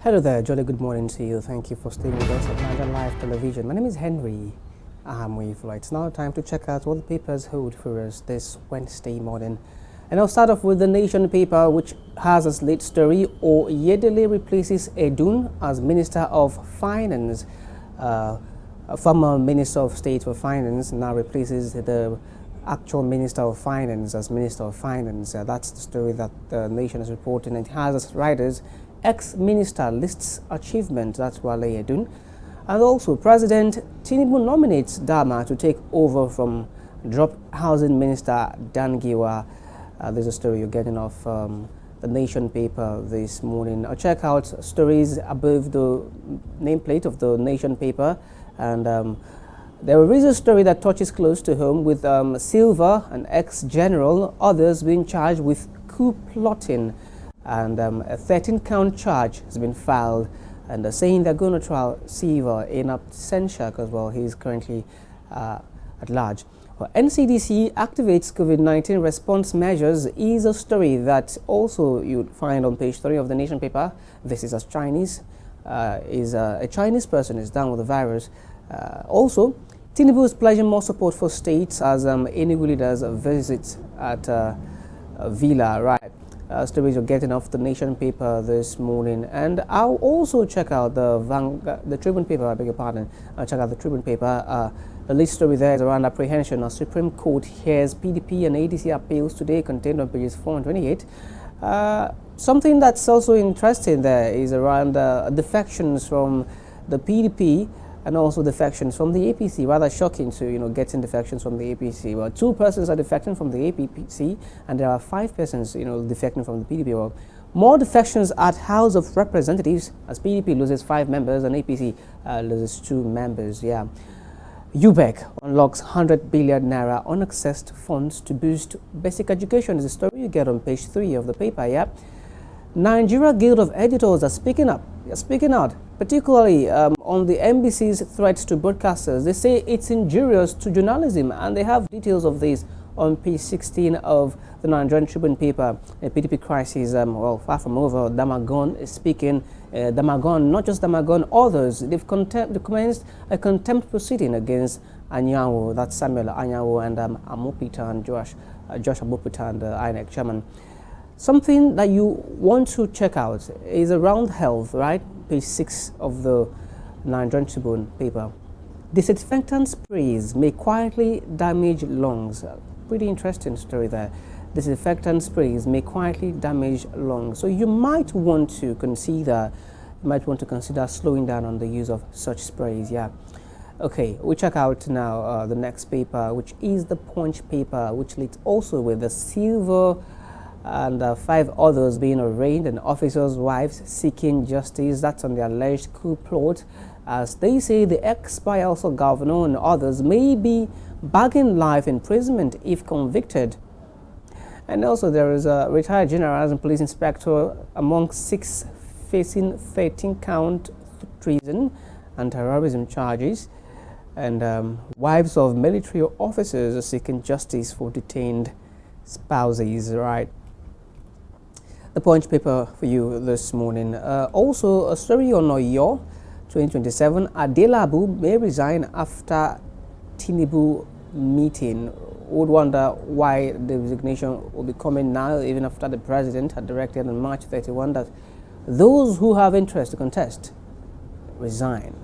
Hello there, jolly good morning to you. Thank you for staying with us at Niger Live Television. My name is Henry Ahamuefula. It's now time to check out what the papers hold for us this Wednesday morning. And I'll start off with the Nation paper, which has as lead story, Oyedele replaces Edun as Minister of Finance. A former Minister of State for Finance now replaces the actual Minister of Finance as Minister of Finance. That's the story that the Nation is reporting. It has as writers, ex-minister lists achievement, that's Wale Edun. And also, President Tinubu nominates Dama to take over from dropped Housing Minister Dangiwa. There's a story you're getting off the Nation paper this morning. I'll check out stories above the nameplate of the Nation paper. And there is a story that touches close to home with Silva, an ex-general, others being charged with coup plotting. And a 13-count charge has been filed, and they're saying they're going to trial Silva in absentia because, well, he's currently at large. Well, NCDC activates COVID-19 response measures is a story that also you'd find on page 3 of the Nation paper. This is as Chinese, a Chinese person is down with the virus. Also, Tinubu is pledging more support for states as Enugu leaders visit at Villa, right? Stories you're getting off the Nation paper this morning. And I'll also check out the Tribune paper, I beg your pardon. I'll check out the Tribune paper. The lead story there is around apprehension. A Supreme Court hears PDP and ADC appeals today, contained on pages 4 and 28. Something that's also interesting there is around defections from the PDP and also defections from the APC. Rather shocking to getting defections from the APC. Well, 2 persons are defecting from the APC, and there are 5 persons defecting from the PDP. Well, more defections at House of Representatives as PDP loses 5 members and APC loses 2 members. Yeah, UBEC unlocks 100 billion naira unaccessed funds to boost basic education. Is a story you get on page 3 of the paper. Yeah. Nigeria Guild of Editors are speaking out, particularly on the NBC's threats to broadcasters. They say it's injurious to journalism, and they have details of this on page 16 of the Nigerian Tribune paper. The PDP crisis, well, far from over. Damagon is speaking. Damagon, not just Damagon, others. They've commenced a contempt proceeding against Anyanwu, that's Samuel Anyanwu, and Amopita and Josh Amopita, and the INEC chairman. Something that you want to check out is around health, right? Page 6 of the Nigerian Tribune paper. Disinfectant sprays may quietly damage lungs. Pretty interesting story there. Disinfectant sprays may quietly damage lungs. So you might want to consider slowing down on the use of such sprays. Yeah. Okay, we check out now the next paper, which is the Punch paper, which leads also with the silver and 5 others being arraigned, and officers' wives seeking justice. That's on the alleged coup plot, as they say the ex-Bayelsa governor and others may be bagging life imprisonment if convicted. And also there is a retired general and police inspector among 6 facing 13-count treason and terrorism charges, and wives of military officers are seeking justice for detained spouses, right? The Punch paper for you this morning. Also, a story on Oyo 2027. Adelabu may resign after Tinubu meeting. Would wonder why the resignation will be coming now, even after the president had directed on March 31 that those who have interest to contest resign.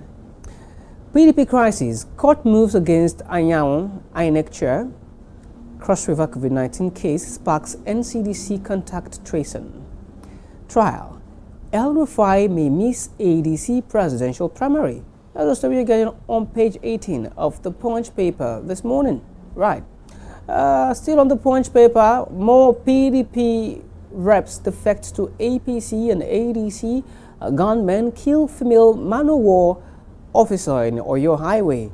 PDP crisis. Court moves against Anyanwu, INEC chair. Cross River COVID-19 case sparks NCDC contact tracing. Trial. El Rufai may miss ADC presidential primary. That's the story you're getting on page 18 of the Punch paper this morning. Right. Still on the Punch paper, more PDP reps defect to APC and ADC. Gunmen kill female man-o-war officer in Oyo Highway.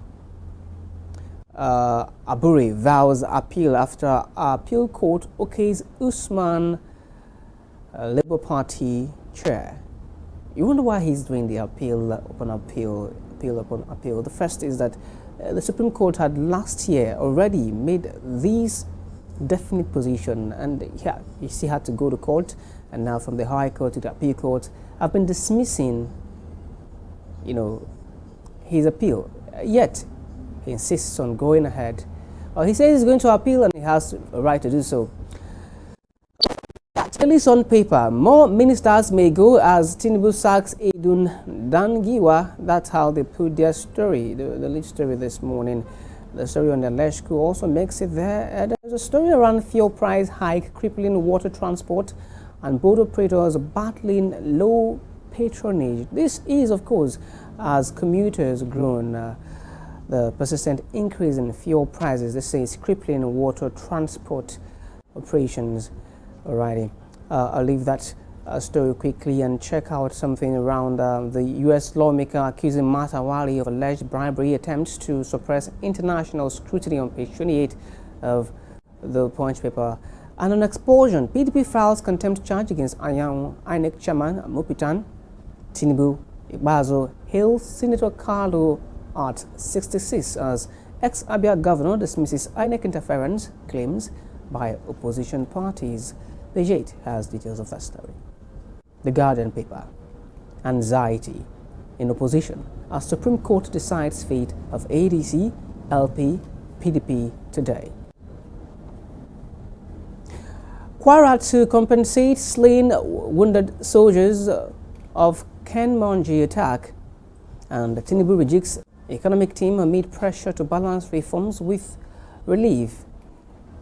Aburi vows appeal after appeal court okays Usman Labour Party chair. You wonder why he's doing the appeal upon appeal upon appeal. The first is that the Supreme Court had last year already made these definite position, and yeah, he still had to go to court, and now from the High Court to the Appeal Court, have been dismissing, his appeal. Yet, he insists on going ahead. He says he's going to appeal, and he has a right to do so. At least on paper, more ministers may go as Tinubu sacks Edun Dangiwa. That's how they put their story, the lead story this morning. The story on the Leshku also makes it there. There's a story around fuel price hike crippling water transport and boat operators battling low patronage. This is, of course, as commuters groan. The persistent increase in fuel prices, this is crippling water transport operations. Alrighty, I'll leave that story quickly and check out something around the U.S. lawmaker accusing Matawali of alleged bribery attempts to suppress international scrutiny on page 28 of the Punch paper. And on expulsion, PDP files contempt charge against INEC chairman Mupitan. Tinubu Igbazo hails Senator Carlo at 66 as ex-Abia governor dismisses INEC interference claims by opposition parties. The Jet has details of that story. The Guardian paper. Anxiety in opposition as Supreme Court decides fate of ADC, LP, PDP today. Kwara to compensate slain wounded soldiers of Ken Monji attack, and Tinubu rejects economic team amid pressure to balance reforms with relief.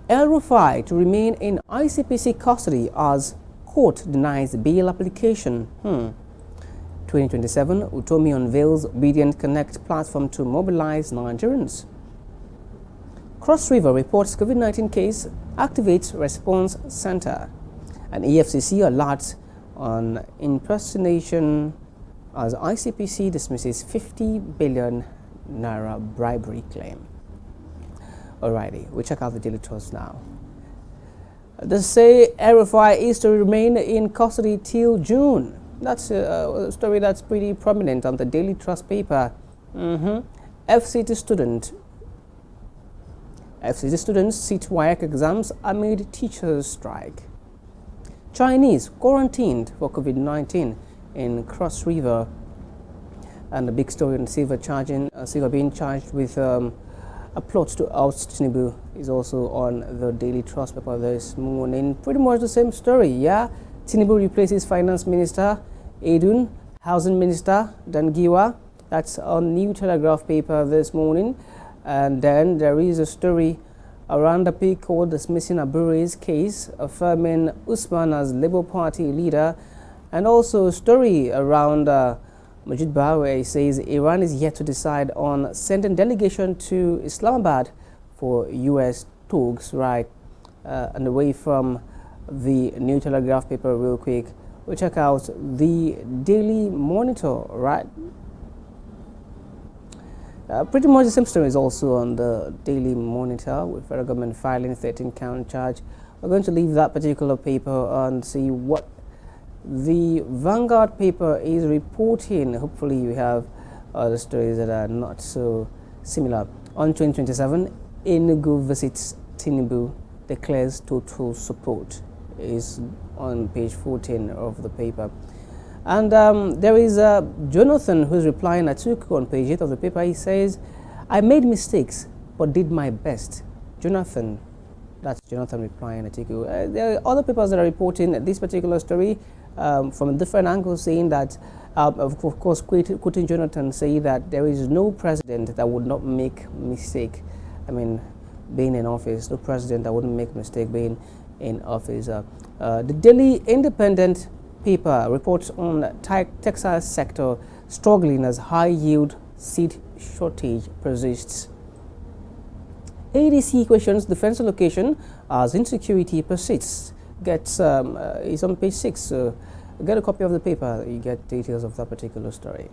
El Rufai to remain in ICPC custody as court denies bail application. 2027, Utomi unveils Obedient Connect platform to mobilize Nigerians. Cross River reports COVID-19 case, activates response center. And EFCC alerts on impersonation as ICPC dismisses 50 billion naira bribery claim. Alrighty, we check out the Daily Trust now. They say RFI is to remain in custody till June. That's a story that's pretty prominent on the Daily Trust paper. FCT students sit WAEC exams amid teachers' strike. Chinese quarantined for COVID-19 in Cross River. And the big story on Silver being charged with a plot to oust Tinubu is also on the Daily Trust paper this morning. Pretty much the same story, yeah? Tinubu replaces Finance Minister Edun, Housing Minister Dangiwa. That's on New Telegraph paper this morning. And then there is a story around the Appeal Court dismissing Abure's case, affirming Usman as Labour Party leader, and also a story around Majid Bawe. He says Iran is yet to decide on sending delegation to Islamabad for U.S. talks, right? And away from the New Telegraph paper real quick, we check out the Daily Monitor, right? Pretty much the same story is also on the Daily Monitor, with federal government filing 13-count charge. We're going to leave that particular paper and see what the Vanguard paper is reporting. Hopefully you have other stories that are not so similar. On 2027, Enugu visits Tinubu, declares total support, is on page 14 of the paper. And there is Jonathan who's replying Atiku on page 8 of the paper. He says, I made mistakes but did my best. Jonathan, that's Jonathan replying Atiku. There are other papers that are reporting this particular story from a different angle, saying that, of course, quoting Jonathan, saying that there is no president that would not make mistake. I mean, being in office, no president that wouldn't make mistake being in office. The Daily Independent paper reports on textile sector struggling as high yield seed shortage persists. ADC questions defense allocation as insecurity persists. Is on page 6. Get a copy of the paper, you get details of that particular story.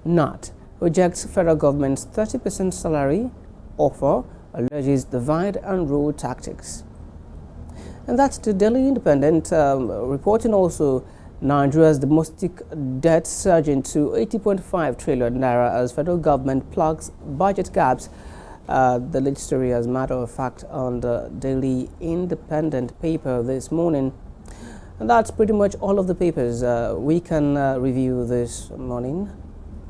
NAT rejects federal government's 30% salary offer, alleges divide and rule tactics. And that's the Daily Independent reporting also Nigeria's domestic debt surging to 80.5 trillion naira as federal government plugs budget gaps. the lead story, as a matter of fact, on the Daily Independent paper this morning. And that's pretty much all of the papers we can review this morning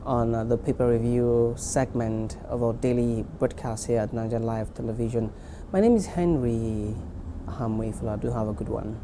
on the paper review segment of our daily broadcast here at Niger Live Television. My name is Henry Ahamuefula. Do have a good one.